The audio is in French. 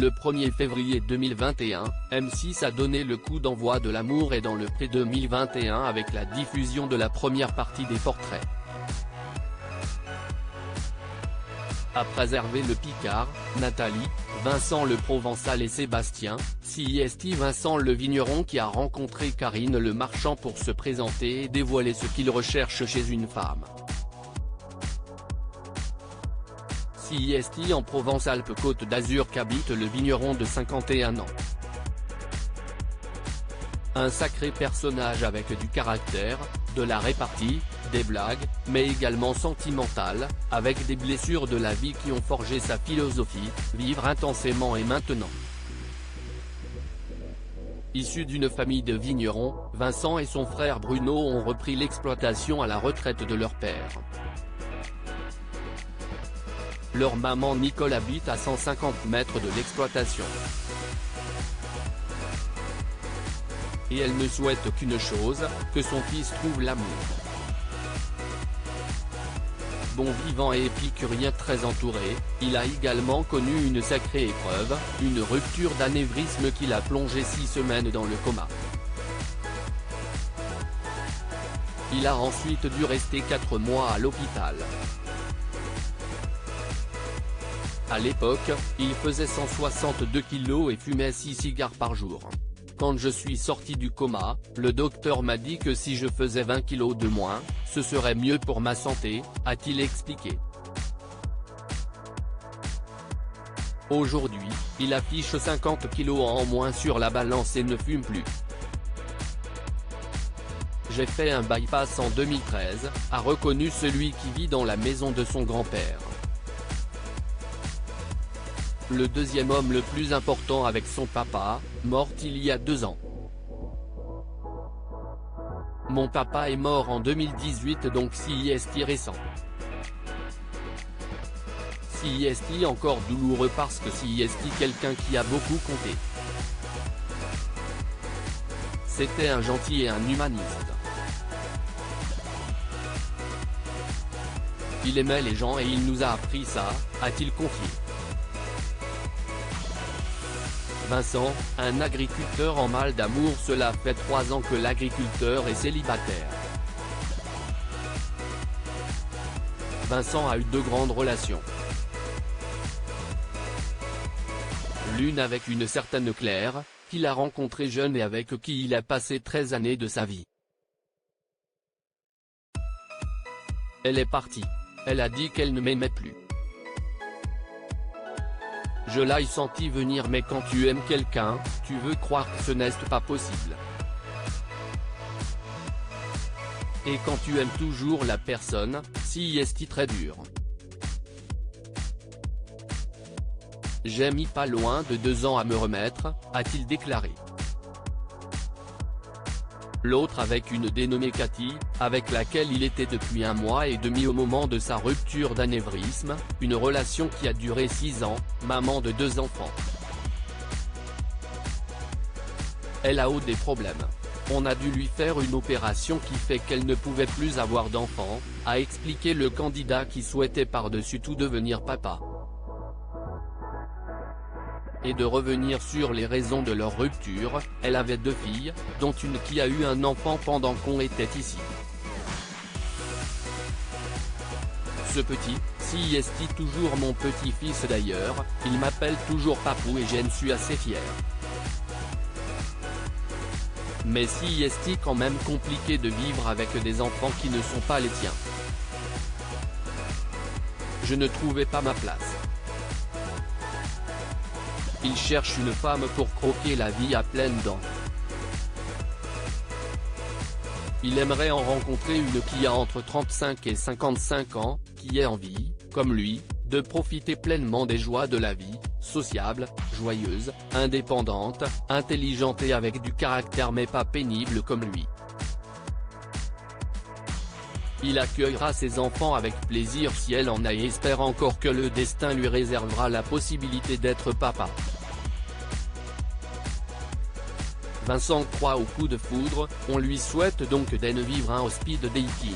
Le 1er février 2021, M6 a donné le coup d'envoi de L'amour est dans le pré 2021 avec la diffusion de la première partie des portraits. A préservé le Picard, Nathalie, Vincent le Provençal et Sébastien, CIST Vincent le vigneron qui a rencontré Karine le marchand pour se présenter et dévoiler ce qu'il recherche chez une femme. CIST en Provence-Alpes-Côte d'Azur qu'habite le vigneron de 51 ans. Un sacré personnage avec du caractère, de la répartie, des blagues, mais également sentimental, avec des blessures de la vie qui ont forgé sa philosophie, vivre intensément et maintenant. Issu d'une famille de vignerons, Vincent et son frère Bruno ont repris l'exploitation à la retraite de leur père. Leur maman Nicole habite à 150 mètres de l'exploitation. Et elle ne souhaite qu'une chose, que son fils trouve l'amour. Bon vivant et épicurien très entouré, il a également connu une sacrée épreuve, une rupture d'anévrisme qui l'a plongé 6 semaines dans le coma. Il a ensuite dû rester 4 mois à l'hôpital. À l'époque, il faisait 162 kg et fumait 6 cigares par jour. Quand je suis sorti du coma, le docteur m'a dit que si je faisais 20 kg de moins, ce serait mieux pour ma santé, a-t-il expliqué. Aujourd'hui, il affiche 50 kg en moins sur la balance et ne fume plus. J'ai fait un bypass en 2013, a reconnu celui qui vit dans la maison de son grand-père. Le deuxième homme le plus important avec son papa, mort il y a 2 ans. Mon papa est mort en 2018 donc CIST récent. CIST encore douloureux parce que CIST quelqu'un qui a beaucoup compté. C'était un gentil et un humaniste. Il aimait les gens et il nous a appris ça, a-t-il confié. Vincent, un agriculteur en mal d'amour. Cela fait 3 ans que l'agriculteur est célibataire. Vincent a eu 2 grandes relations. L'une avec une certaine Claire, qu'il a rencontrée jeune et avec qui il a passé 13 années de sa vie. Elle est partie. Elle a dit qu'elle ne m'aimait plus. Je l'ai senti venir mais quand tu aimes quelqu'un, tu veux croire que ce n'est pas possible. Et quand tu aimes toujours la personne, CIST très dur. J'ai mis pas loin de 2 ans à me remettre, a-t-il déclaré. L'autre avec une dénommée Cathy, avec laquelle il était depuis 1 mois et demi au moment de sa rupture d'anévrisme, une relation qui a duré 6 ans, maman de 2 enfants. Elle a eu des problèmes. On a dû lui faire une opération qui fait qu'elle ne pouvait plus avoir d'enfants, a expliqué le candidat qui souhaitait par-dessus tout devenir papa. Et de revenir sur les raisons de leur rupture, elle avait 2 filles, dont une qui a eu un enfant pendant qu'on était ici. Ce petit, CIST toujours mon petit-fils d'ailleurs, il m'appelle toujours papou et j'en suis assez fier. Mais CIST quand même compliqué de vivre avec des enfants qui ne sont pas les tiens. Je ne trouvais pas ma place. Il cherche une femme pour croquer la vie à pleines dents. Il aimerait en rencontrer une qui a entre 35 et 55 ans, qui ait envie, comme lui, de profiter pleinement des joies de la vie, sociable, joyeuse, indépendante, intelligente et avec du caractère mais pas pénible comme lui. Il accueillera ses enfants avec plaisir si elle en a et espère encore que le destin lui réservera la possibilité d'être papa. Vincent croit au coup de foudre, on lui souhaite donc d'en vivre un au speed dating.